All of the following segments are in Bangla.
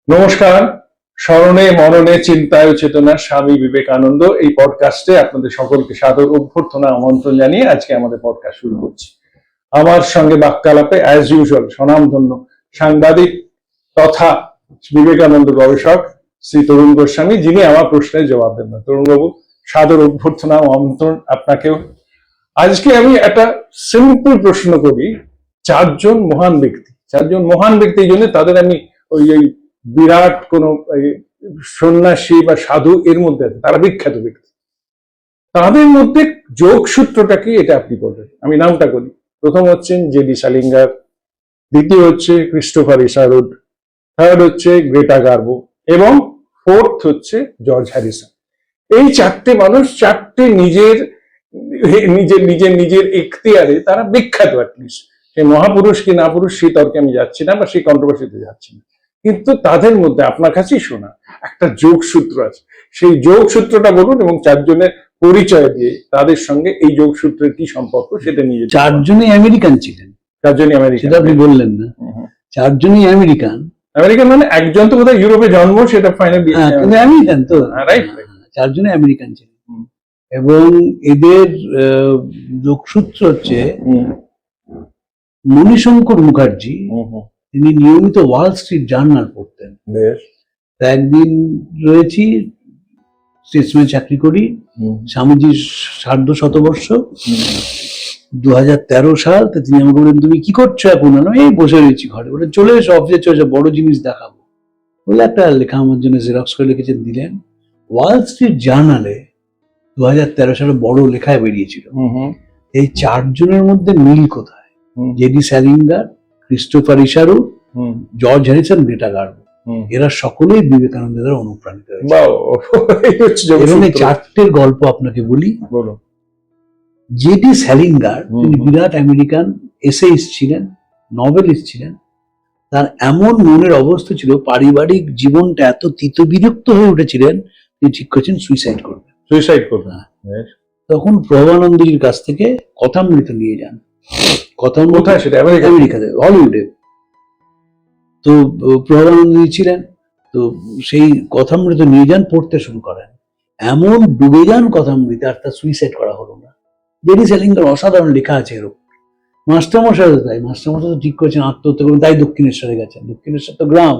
নমস্কার। স্মরণে মননে চিন্তায় চেতনা স্বামী বিবেকানন্দ এই পডকাস্টে আপনাদের সকলকে সাদর অভ্যর্থনা আমন্ত্রণ জানিয়ে আজকে আমাদের পডকাস্ট শুরু করছি। আমার সঙ্গে বাক্যালাপে অ্যাজ ইউজুয়াল স্বনামধন্য সাংবাদিক তথা বিবেকানন্দ গবেষক শ্রী তরুণ গোস্বামী, যিনি আমার প্রশ্নের জবাব দেন। তরুণবাবু, সাদর অভ্যর্থনা আমন্ত্রণ আপনাকেও। আজকে আমি একটা সিম্পল প্রশ্ন করি। চারজন মহান ব্যক্তি এই জন্য তাদের আমি ওই বিরাট কোন সন্ন্যাসী বা সাধু এর মধ্যে আছে, তারা বিখ্যাত ব্যক্তি। তাদের মধ্যে যোগসূত্রটা কি, এটা আপনি বলবেন। আমি নামটা বলি। প্রথম হচ্ছেন জেডি সালিঙ্গার, দ্বিতীয় হচ্ছে ক্রিস্টোফার ইসারুড, থার্ড হচ্ছে গ্রেটা গার্বো এবং ফোর্থ হচ্ছে জর্জ হ্যারিসন। এই চারটে মানুষ চারটে নিজের এখতিয়ারে তারা বিখ্যাত। অ্যাটলিস্ট সেই মহাপুরুষ কি না পুরুষ সেই তর্কে আমি যাচ্ছি না বা সেই কন্ট্রোভার্সিতে যাচ্ছি না, কিন্তু তাদের মধ্যে আপনার কাছেই শোনা একটা যোগসূত্র আছে। সেই যোগসূত্রটা বলুন এবং চারজনের পরিচয় দিয়ে তাদের সঙ্গে এই যোগসূত্রের কি সম্পর্ক সেটা নিয়ে। চারজনই আমেরিকান ছিলেন। চারজনই আমেরিকান, সেটা আপনি বললেন না? চারজনই আমেরিকান। মানে একজন তো বোধহয় ইউরোপে জন্ম, সেটা ফাইনালি আমেরিকান তো। রাইট, চারজনই আমেরিকান ছিলেন এবং এদের যোগসূত্র হচ্ছে মণিশঙ্কর মুখার্জি। তিনি নিয়মিত ওয়াল স্ট্রিট জার্নাল পড়তেন। একদিন রয়েছি, স্টেটসম্যান চাকরি করি, স্বামীজির সার্ধশতবর্ষ 2013 সাল। তিনি আমাকে বললেন, তুমি কি করছো এখন? এই বসে রয়েছি ঘরে। বলে চলে এসো অফিসে, চলে এসো, বড় জিনিস দেখাবো। বলে একটা লেখা আমার জন্য জেরক্স করে লিখেছেন, দিলেন। ওয়াল স্ট্রিট জার্নালে 2013 সালে বড় লেখায় বেরিয়েছিল। এই চারজনের মধ্যে মিল কোথায়? J D Salinger, Christopher Isherwood, George Harrison, Greta Garbo, এরা সকলেই বিবেকানন্দের দ্বারা অনুপ্রাণিত হয়েছে। এবং এই চারটের গল্প আপনাকে বলি। জেডি স্যালিঙ্গার তিনি বিরাট আমেরিকান এসেইস্ট ছিলেন, নভেলিস্ট ছিলেন। তার এমন মনের অবস্থা ছিল, পারিবারিক জীবনটা এত তিতবিরক্ত হয়ে উঠেছিলেন, তিনি ঠিক করেছেন সুইসাইড করবেন। তখন প্রভাবানন্দজির কাছ থেকে কথামৃত নিয়ে যান। কোথায় সেটা? আমেরিকাতে, হলিউডে। তো প্রভাবানন্দজি ছিলেন, তো সেই কথামৃত নিয়ে যান, পড়তে শুরু করেন। এমন ডুবে যান কথামৃতে, আর তার সুইসাইড করা হলো না। জেডি স্যালিঙ্গার অসাধারণ লেখা আছে এরকম। মাস্টারমশাই তো ঠিক করেছেন আত্মহত্যা করবেন, তাই দক্ষিণেশ্বরে গেছেন। দক্ষিণেশ্বর তো গ্রাম,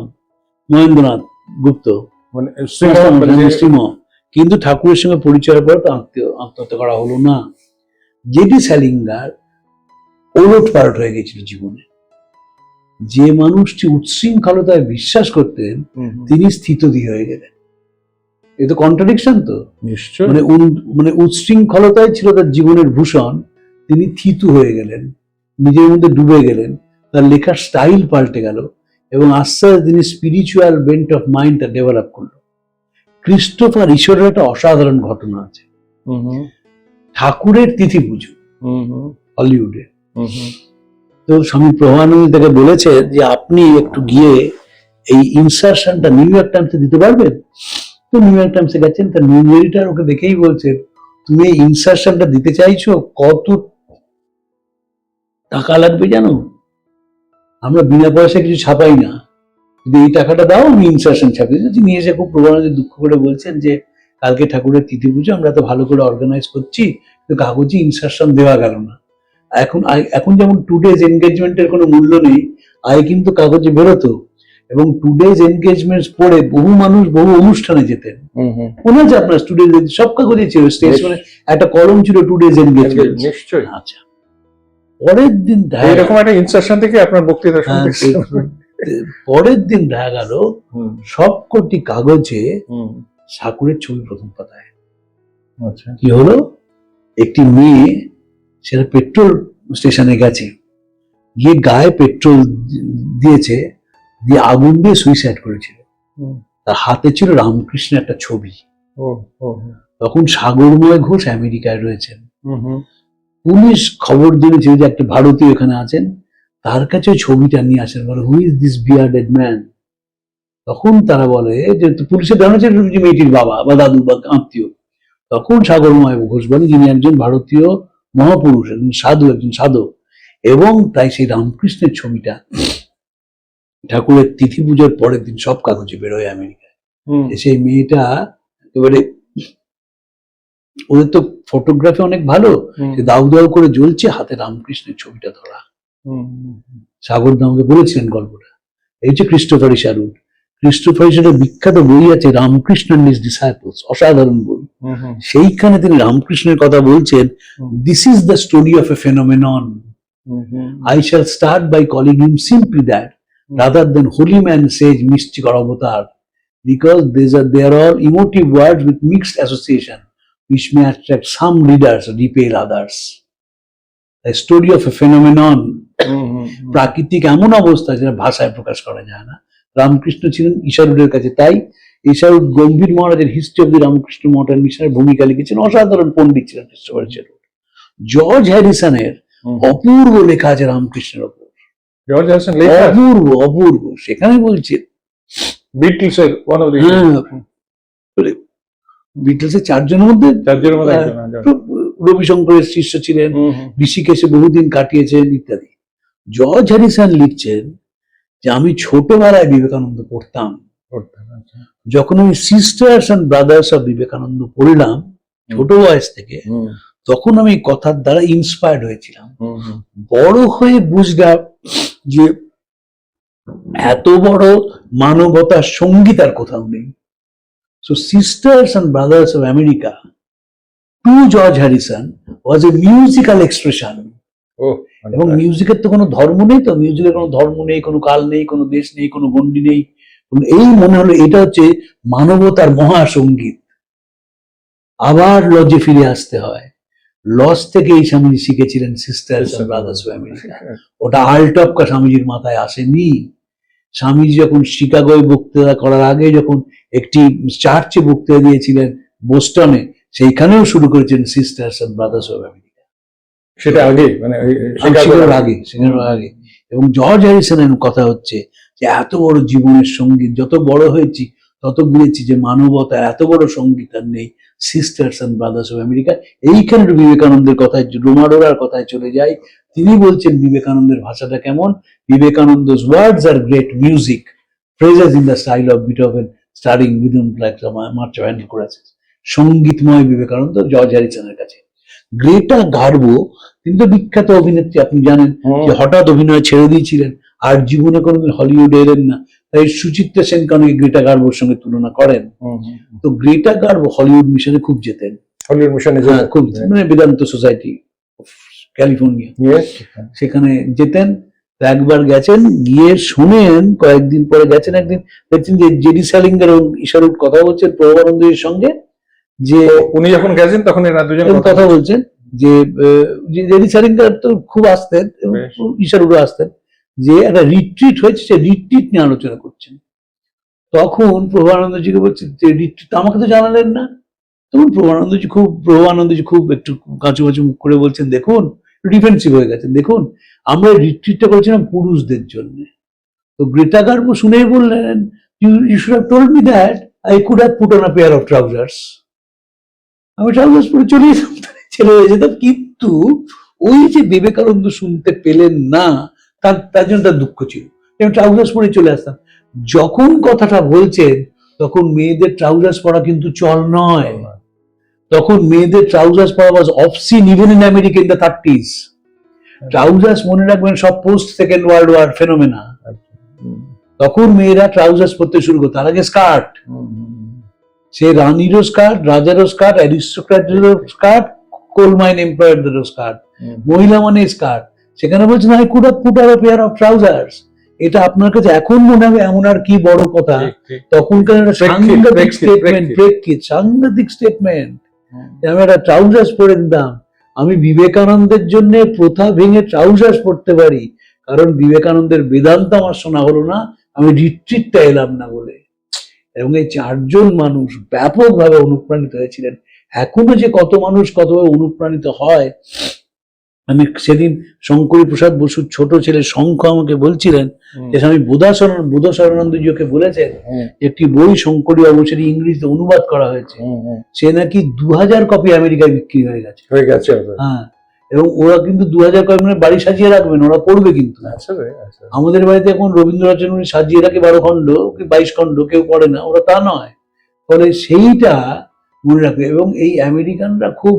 মহেন্দ্রনাথ গুপ্ত কিন্তু ঠাকুরের সঙ্গে পরিচয়ের পর তো আত্মহত্যা করা হলো না। জেডি স্যালিঙ্গার ওলট পালট হয়ে গেছিল জীবনে। যে মানুষটি উচ্ছৃঙ্খলতায় বিশ্বাস করতেন, তিনি স্থিতধী হয়ে গেলেন। এ তো কন্ট্রাডিকশন তো। নিশ্চয়। মানে উচ্ছৃঙ্খলতায় ছিল তার জীবনের ভূষণ, তিনি থিতু হয়ে গেলেন, নিজের মধ্যে ডুবে গেলেন। তার লেখার স্টাইল পাল্টে গেল এবং আস্তে আস্তে তিনি স্পিরিচুয়াল বেন্ট অফ মাইন্ডটা ডেভেলপ করলো। ক্রিস্টোফার ইসারুডের একটা অসাধারণ ঘটনা আছে। ঠাকুরের তিথি পুজো হলিউডে। তো স্বামী প্রভাবানন্দ তাকে বলেছে যে আপনি একটু গিয়ে এই ইনসারশনটা নিউ ইয়র্ক টাইমসে দিতে পারবেন? তো নিউ ইয়র্ক টাইমসে গেছেন। তার নিউজ এডিটর ওকে দেখেই বলছে, তুমি এই ইনসারশনটা দিতে চাইছো, কত টাকা লাগবে জানো? আমরা বিনা পয়সা কিছু ছাপাই না, যদি এই টাকাটা দাও আমি ইনসারশন ছাপিয়ে দিচ্ছি। নিয়ে এসে খুব প্রভাবানন্দ দুঃখ করে বলছেন যে কালকে ঠাকুরের তিথি পুজো, আমরা তো ভালো করে অর্গানাইজ করছি, কিন্তু কাগজে ইনসারশন দেওয়া গেল না। এখন যেমন টুডেজ এনগেজমেন্টের কোনো মূল্য নেই, আগে কিন্তু কাগজে বেরোতো এবং টুডেজ এনগেজমেন্ট পড়ে বহু মানুষ বহু অনুষ্ঠানে যেতেন। মনে আছে আপনার? টুডেজ সব কাগজে ছিল, স্টেশনে একটা কলম ছিল টুডেজ এনগেজমেন্ট। নিশ্চয়ই। আচ্ছা, পরের দিন এরকম একটা ইনসারশন থেকে আপনার বক্তৃতা শুনতে, পরের দিন দেখা গেল সবকটি কাগজে ঠাকুরের ছবি প্রথম পাতায়। আচ্ছা, কি হলো? একটি মেয়ে, সেটা পেট্রোল স্টেশনে গেছে, গিয়ে গায়ে পেট্রোল দিয়েছে, দিয়ে আগুন দিয়ে সুইসাইড করেছিল। তার হাতে ছিল রামকৃষ্ণের একটা ছবি। তখন সাগরময় ঘোষ আমেরিকায় রয়েছেন। পুলিশ খবর দিয়েছিল যে একটা ভারতীয় এখানে আছেন, তার কাছে ছবিটা নিয়ে আসেন। বলে, who is this bearded man? তখন তারা বলে যে পুলিশের ধারণা ছিল মেয়েটির বাবা বা দাদু বা আত্মীয়। তখন সাগরময় ঘোষ বলে, যিনি একজন ভারতীয় মহাপুরুষ, একজন সাধু, একজন সাধক, এবং তাই সেই রামকৃষ্ণের ছবিটা ঠাকুরের তিথি পুজোর পরের দিন সব কাগজে বেরোয় আমেরিকায়। হুম, সেই মেয়েটা একেবারে, ওদের তো ফটোগ্রাফি অনেক ভালো, হুম, সে দাউ দাউ করে জ্বলছে, হাতে রামকৃষ্ণের ছবিটা ধরা। হুম, সাগর দা আমাকে বলেছিলেন গল্পটা। এই যে ক্রিস্টোফার ইশারুর, ক্রিস্টোফার ইশারুর বিখ্যাত বই আছে রামকৃষ্ণ এন্ড হিজ ডিসাইপলস, অসাধারণ বই। হুম, হুম, সেইখানে তিনি রামকৃষ্ণের কথা বলছেন, this is the story of A phenomenon, hmm, hmm, I shall start by calling him simply that, rather than holy man, sage, mystic or avatar, because they are all emotive words with mixed association, which may attract some readers or repel others. The story of a phenomenon, হুম, হুম, প্রাকৃতিক এমন অবস্থা যেটা ভাষায় প্রকাশ করা যায় না। রামকৃষ্ণ ছিলেন ঈশারুরের কাছে, তাই ঈশারুর গম্ভীর মহারাজের হিস্ট্রি অব দি রামকৃষ্ণ মঠের মিশনের ভূমিকা লিখেছেন, অসাধারণ পণ্ডিত ছিলেন ক্রিস্টোফার ঈশারুর। জর্জ হ্যারিসনের হুম। অপূর্ব লেখা আছে রামকৃষ্ণের ওপর, জর্জ হ্যারিসন লেখা অপূর্ব অপূর্ব। সেখানে বলছে, বিটলসের one of the বিটলসের চারজনের মধ্যে চারজনের মধ্যে একজন, একজন। রবিশঙ্করের শিষ্য ছিলেন, হুম, হুম, ঋষিকেশে বহুদিন কাটিয়েছেন ইত্যাদি। জর্জ হ্যারিসন লিখছেন যে আমি ছোটবেলায় বিবেকানন্দ পড়তাম, করতেন, আচ্ছা। যখন আমি sisters and brothers of Vivekananda পড়লাম ছোট বয়স থেকে, হুম, তখন আমি কথার দ্বারা ইন্সপায়ার্ড হয়েছিলাম। হুম, হুম, বড় হয়ে বুঝলাম যে এত বড় মানবতার সঙ্গীত আর কোথাও নেই। So sisters and brothers of America to George Harrison was a musical expression. ও, এবং মিউজিকের তো কোনো ধর্ম নেই, তো মিউজিকের কোনো ধর্ম নেই, কোনো কাল নেই, কোনো দেশ নেই, কোনো গণ্ডি নেই। এই মনে হলো এটা হচ্ছে মানবতার মহাসঙ্গীত। আবার লজে ফিরে আসতে হয়, লজ থেকে এই স্বামীজি শিখেছিলেন sisters and brothers of America. ওটা আলটপকা স্বামীজির মাথায় আসেনি। স্বামীজি যখন শিকাগোয় বক্তৃতা করার আগে যখন একটি চার্চে বক্তৃতা দিয়েছিলেন বোস্টনে, সেইখানেও শুরু করেছেন sisters and brothers of America. সেটা আগে মানে শিকাগোর আগে। এবং জর্জ হ্যারিসনের কথা হচ্ছে যে এত বড় জীবনের সঙ্গীত, যত বড় হয়েছি তত বুঝেছি যে মানবতার এত বড় সঙ্গীত আর নেই, sisters and brothers of America. এইখানে বিবেকানন্দের কথায়, রোমাডোরার কথায় চলে যাই। তিনি বলছেন বিবেকানন্দের ভাষাটা কেমন, বিবেকানন্দ's words are great music, phrases in the style of Beethoven, starting rhythm like the march of Handel choruses. সঙ্গীতময় বিবেকানন্দ জর্জ হ্যারিসনের কাছে। গ্রেটা গার্বো, তিনি তো বিখ্যাত অভিনেত্রী, আপনি জানেন যে হঠাৎ অভিনয় ছেড়ে দিয়েছিলেন, আর জীবনে কোনোদিন হলিউডে এলেন না, তাই সুচিত্রা সেনকে অনেকে গ্রেটা গার্বোর সঙ্গে তুলনা করেন। তো গ্রেটা গার্বো হলিউড মিশনে খুব যেতেন, হলিউড মিশনে খুব, মানে বেদান্ত সোসাইটি ক্যালিফোর্নিয়া, সেখানে যেতেন। একবার গেছেন, গিয়ে শোনেন, কয়েকদিন পরে গেছেন একদিন, দেখছেন যে জেডি স্যালিঙ্গার এবং ঈশারুর কথা বলছেন প্রভানন্দের সঙ্গে, যে উনি যখন গেছেন তখন এরা দুজন কথা বলছেন যে জেডি স্যালিঙ্গার তো খুব আসতেন এবং ঈশারুরও আসতেন, যে একটা রিট্রিট হয়েছে, সে রিট্রিট নিয়ে আলোচনা করছেন। তখন প্রভানন্দজিকে বলছে যে রিট্রিট আমাকে তো জানালেন না। তখন প্রভানন্দজি খুব একটু কাঁচু কাঁচু মুখ করে বলছেন, দেখুন, ডিফেন্সিভ হয়ে গেছেন, দেখুন আমরা রিট্রিটটা করেছিলাম পুরুষদের জন্য। তো গ্রেটা গার্বো শুনেই বললেন, you should have told me that I could have put on a pair of trousers. আমি ট্রাউজার্স পরে চলে যেতাম, কিন্তু ওই যে বিবেকানন্দ শুনতে পেলেন না, তার জন্য তার দুঃখ ছিল। আমি ট্রাউজার্স পরে চলে আসতাম। যখন কথাটা বলছেন তখন মেয়েদের ট্রাউজার্স পরা কিন্তু চল নয়, তখন মেয়েদের ট্রাউজার্স পরা was obscene even in America in the 30s। Trousers মনে রাখবেন সব post second world war phenomena. তখন মেয়েরা ট্রাউজার্স পরতে শুরু করতো, তার আগে স্কার্ট, সে রানীরও স্কার্ট, রাজারও স্কার্ট, অ্যারিস্টোক্র্যাটেরও স্কার্ট, কোল মাইন এমপ্লয়ারদেরও স্কার্ট, মহিলা মানে স্কার্ট। সেখানে বলছেন I could have put on a pair of trousers. এটা আপনার কাছে এখন মনে হবে এমন আর কি বড় কথা, তখনকার একটা সাংঘাতিক স্টেটমেন্ট, প্রেক্ষিত সাংঘাতিক স্টেটমেন্ট। আমি একটা ট্রাউজার্স পরে দিতাম। আমি বিবেকানন্দের জন্য প্রথা ভেঙে ট্রাউজার্স পরতে পারি, কারণ বিবেকানন্দের বেদান্ত আমার শোনা হলো না, আমি রিট্রিটটা এলাম না বলে। এবং এই চারজন মানুষ ব্যাপকভাবে অনুপ্রাণিত হয়েছিলেন। এখনো যে কত মানুষ কতভাবে অনুপ্রাণিত হয়, আমি সেদিন শঙ্করী প্রসাদ বসুর ছোট ছেলে শঙ্খ আমাকে বলছিলেন যে আমি বোধশরণানন্দজিকে বলেছেন একটি বই শঙ্করী অবসরে ইংরেজিতে অনুবাদ করা হয়েছে, সে নাকি 2000 কপি আমেরিকায় বিক্রি হয়ে গেছে। হ্যাঁ, এবং ওরা কিন্তু 2000 কয়েকজনের বাড়ি সাজিয়ে রাখবেন, ওরা পড়বে কিন্তু। আমাদের বাড়িতে এখন রবীন্দ্রনাথ সাজিয়ে রাখে 12 খণ্ড কি 22 খণ্ড, কেউ পড়ে না, ওরা তা নয়। ফলে সেইটা মনে রাখবে। এবং এই আমেরিকানরা খুব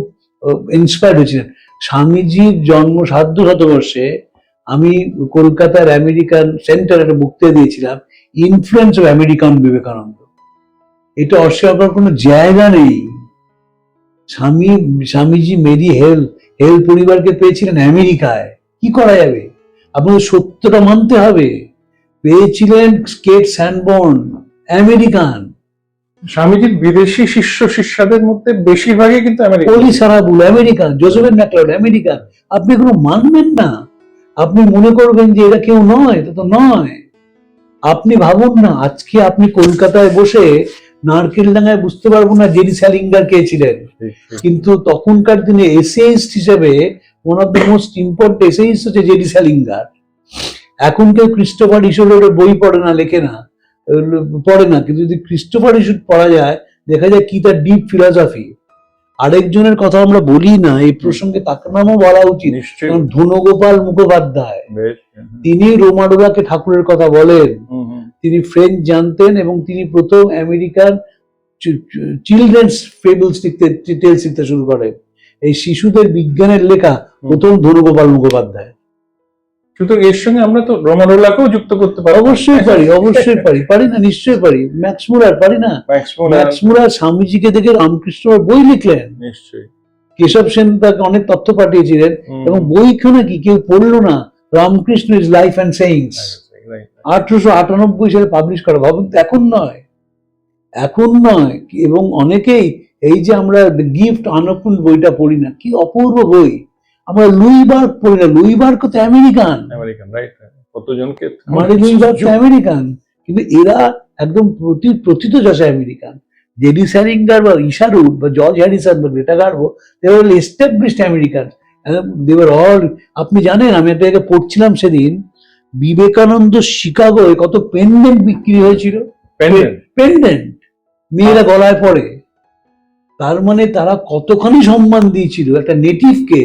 ইন্সপায়ার্ড হয়েছিলেন। স্বামীজির জন্ম 7 শতবর্ষে আমি কলকাতার আমেরিকান সেন্টারে একটা বক্তৃতা দিয়েছিলাম, ইনফ্লুয়েন্স অফ আমেরিকান বিবেকানন্দ। এটা অস্বীকার করার কোনো জায়গা নেই। স্বামীজি মেরি হেল পরিবারকে পেয়েছিলেন আমেরিকায়, কি করা যাবে, আপনাদের সত্যটা মানতে হবে। পেয়েছিলেন কেট স্যানবর্ন, আমেরিকান। স্বামীজির বিদেশি শিষ্যদের মধ্যে বেশিরভাগই কিন্তু পলি সারাবুল আমেরিকান, জোসেফিন ম্যাকলাউড আমেরিকান। আপনি এগুলো মানবেন না, আপনি মনে করবেন যে এরা কেউ নয়, এটা তো নয়। আপনি ভাবুন না, আজকে আপনি কলকাতায় বসে নারকেলডাঙ্গায় বুঝতে পারবো না জেডি স্যালিঙ্গার কে ছিলেন, কিন্তু তখনকার দিনে এসেইস্ট হিসেবে one of the most important essayist হচ্ছে জেডি স্যালিঙ্গার। এখন কেউ ক্রিস্টোফার ইসোলের বই পড়ে না, লেখে না, পড়ে না, কিন্তু যদি ক্রিস্টোফার ইসো পড়া যায়, দেখা যায় কি তার ডিপ ফিলসফি। আরেকজনের কথা আমরা বলি না এই প্রসঙ্গে, তার নামও বলা উচিত, ধনগোপাল মুখোপাধ্যায়। তিনি রোমাডোলাকে ঠাকুরের কথা বলেন, তিনি ফ্রেঞ্চ জানতেন এবং তিনি প্রথম আমেরিকান চিলড্রেন্স ফেবলস টেলস লিখতে শুরু করেন। এই শিশুদের বিজ্ঞানের লেখা প্রথম ধনগোপাল মুখোপাধ্যায়। সুতরাং এর সঙ্গে আমরা তো রোমাডোলাকেও যুক্ত করতে পারি। অবশ্যই পারি, অবশ্যই পারি, পারি না, নিশ্চয়ই পারি। ম্যাক্স মুলার পারি না? ম্যাক্স মুলার স্বামীজিকে দেখে রামকৃষ্ণ বই লিখলেন, নিশ্চয়ই। কেশব সেন তাকে অনেক তথ্য পাঠিয়েছিলেন এবং বইখানা কি কেউ পড়লো না, Ramakrishna is life and signs, 1898 সালে পাবলিশ করা। ভাবুন, এখন নয়, এখন নয়। এবং অনেকেই এই যে আমরা গিফট আনকুল বইটা পড়ি না, কি অপূর্ব বই। আমরা লুই বার্গ পড়ি না, লুই বার্গ তো আমেরিকান, কতজনকে মানে লুই বার্গ তো আমেরিকান, কিন্তু এরা একদম প্রথিত যশা আমেরিকান। জেডি স্যালিঙ্গার বা ইশারুড বা জর্জ হ্যারিসন বা Greta Garbo, they were established American, they were all. আপনি জানেন, আমি একটা জায়গায় পড়ছিলাম সেদিন, বিবেকানন্দ শিকাগোয় কত পেন্ডেন্ট বিক্রি হয়েছিল, পেন্ডেন্ট মেয়েরা গলায় পড়ে। তার মানে তারা কতখানি সম্মান দিয়েছিল একটা নেটিভকে,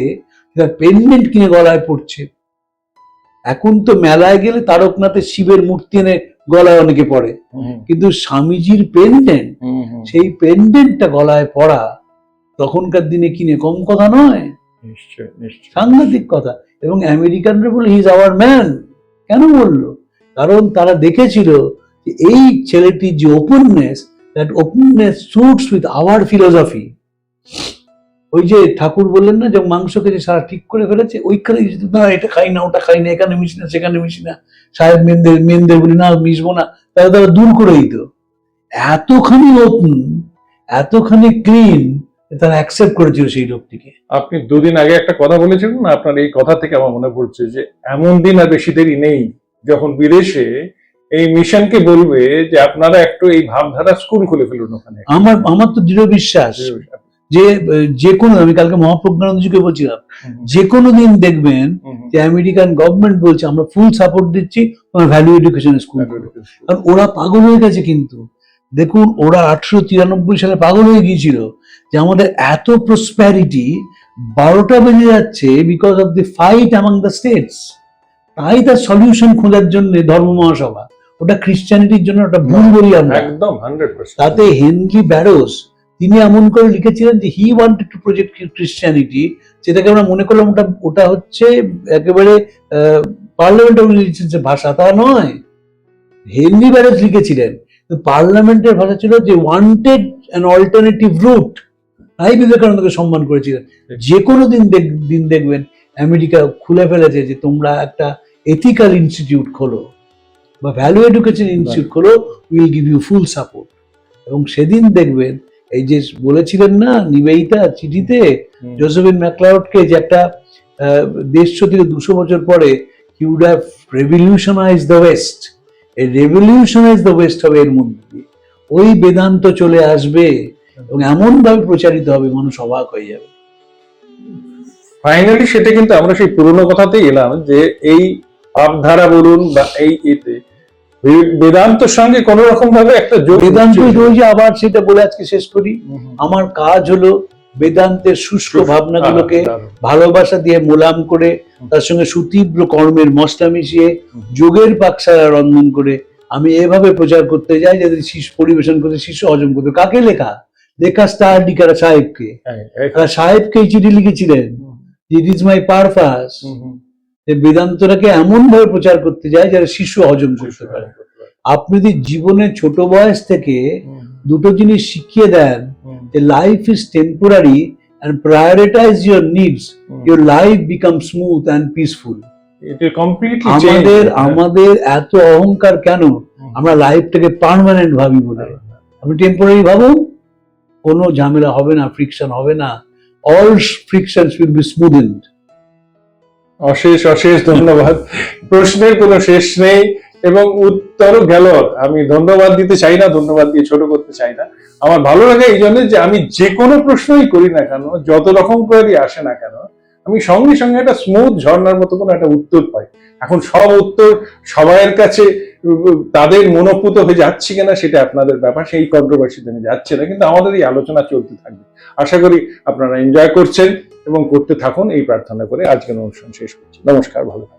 পেন্ডেন্ট কিনে গলায় পড়ছে। এখন তো মেলায় গেলে তারকনাথের শিবের মূর্তি এনে গলায় অনেকে পড়ে, কিন্তু স্বামীজির পেন্ডেন্ট, সেই পেন্ডেন্টটা গলায় পড়া তখনকার দিনে কিনে কম কথা নয়, সাংঘাতিক কথা। এবং আমেরিকানরা বলে হি ইজ আওয়ার ম্যান। কেন বললো? কারণ তারা দেখেছিল যে এই ছেলেটির যে openness, that openness suits with our philosophy. ওই যে ঠাকুর বললেন না, যে মাংসকে যে সারা ঠিক করে ফেলেছে, ওইখানে না এটা খাই না, ওটা খাই না, এখানে মিশি না, সেখানে মিশি না, সাহেব মেনদের বলি না মিশবো না, তারা দূর করে দিত। এতখানি ওপেন, এতখানি ক্লিন, তারা অ্যাকসেপ্ট করেছিল সেই লোকটিকে। আপনি 2 দিন আগে একটা কথা বলেছিলেন না, আপনার এই কথা থেকে আমার মনে পড়ছে যে এমন দিন আর বেশি দেরি নেই যখন বিদেশে এই মিশনকে বলবে যে আপনারা একটু এই ভাবধারা স্কুল খুলে ফেলুন ওখানে। আমার তো দৃঢ় বিশ্বাস যে কোনো, আমি কালকে মহাপ্রজ্ঞানন্দজিকে বলছিলাম, যে কোনো দিন দেখবেন যে আমেরিকান গভর্নমেন্ট বলছে আমরা ফুল সাপোর্ট দিচ্ছি তোমার ভ্যালু এডুকেশন স্কুল। কারণ ওরা পাগল হয়ে গেছে, কিন্তু দেখুন ওরা 1893 সালে পাগল হয়ে গিয়েছিল যে আমাদের এত প্রসপ্যারিটি 12টা বেজে যাচ্ছে because of the fight among the states. তাই তার সলিউশন খোঁজার জন্য ধর্ম মহাসভা, ওটা খ্রিস্টানিটির জন্য ওটা ভুল বলি আমরা একদম 100%। তাতে হেনরি ব্যারোস তিনি এমন করে লিখেছিলেন যে হি ওয়ান্টেড টু প্রজেক্ট খ্রিস্টানিটি, যেটাকে আমরা মনে করলাম ওটা হচ্ছে একেবারে পার্লামেন্টারি ভাষা, তা নয়। হেনরি ব্যারোস লিখেছিলেন পার্লামেন্টের ভাষা ছিল যে ওয়ান্টেড অ্যান অল্টারনেটিভ রুট। তাই বিবেকানন্দকে সম্মান করেছিলেন। যে কোনো দিন দেখবেন আমেরিকা খুলে ফেলেছে যে তোমরা একটা এথিক্যাল ইনস্টিটিউট খোলো বা ভ্যালু এডুকেশন ইনস্টিটিউট খোলো, will give you full support. এবং সেদিন দেখবেন এই যে বলেছিলেন না নিবেদিতা চিঠিতে জোসেফিন ম্যাকলাউডকে, যে একটা 150 থেকে 200 বছর পরে he would have revolutionise the west. এই রেভলিউশনাইজ দ্য ওয়েস্ট হবে এর মধ্যে দিয়ে, ওই বেদান্ত চলে আসবে এবং এমন ভাবে প্রচারিত হবে মানুষ অবাক হয়ে যাবে। ফাইনালি সেটা কিন্তু আমরা সেই পুরনো কথাতেই এলাম যে এই ভাবধারা বলুন বা এই বেদান্তর সঙ্গে কোন রকম ভাবে একটা বেদান্ত রয়েছে। আবার সেটা বলে আজকে শেষ করি, আমার কাজ হলো বেদান্তের শুষ্ক ভাবনাগুলোকে ভালোবাসা দিয়ে মোলাম করে, তার সঙ্গে সুতীব্র কর্মের মশলা মিশিয়ে যোগের পাকশালা রন্ধন করে আমি এভাবে প্রচার করতে যাই যাদের শিষ্য পরিবেশন করতে, শিষ্য হজম করতে। কাকে লেখা? লেখা স্টার ডিকারা সাহেবকে। সাহেবকে এই চিঠি লিখেছিলেন, ইট ইজ মাই পারপাস, যে বেদান্তটাকে এমন ভাবে প্রচার করতে যায় যারা শিশু হজম করতে পারে। আপনি যদি জীবনে ছোট বয়স থেকে দুটো জিনিস শিখিয়ে দেন, যে life is temporary and prioritize your needs, your life becomes smooth and peaceful. আমাদের এত অহংকার কেন? আমরা লাইফটাকে পার্মানেন্ট ভাবি বলে। আপনি টেম্পোরারি ভাবুন, কোনো ঝামেলা হবে না, ফ্রিকশন হবে না, all frictions will be smoothened. অশেষ অশেষ ধন্যবাদ। প্রশ্নের কোনো শেষ নেই এবং উত্তরও গেল। আমি ধন্যবাদ দিতে চাই না, ধন্যবাদ দিয়ে ছোট করতে চাই না। আমার ভালো লাগে এই জন্য যে আমি যে কোনো প্রশ্নই করি না কেন, যত রকম করে আসে না কেন, আমি সঙ্গে সঙ্গে একটা স্মুথ ঝর্ণার মতো কোনো একটা উত্তর পাই। এখন সব উত্তর সবাইয়ের কাছে তাদের মনোপুত হয়ে যাচ্ছে কিনা সেটা আপনাদের ব্যাপার, সেই কন্ট্রোভার্সিতে আমি যাচ্ছে না, কিন্তু আমাদের এই আলোচনা চলতে থাকবে। আশা করি আপনারা এনজয় করছেন এবং করতে থাকুন, এই প্রার্থনা করে আজকের অনুষ্ঠান শেষ করছি। নমস্কার, ভালো থাকুন।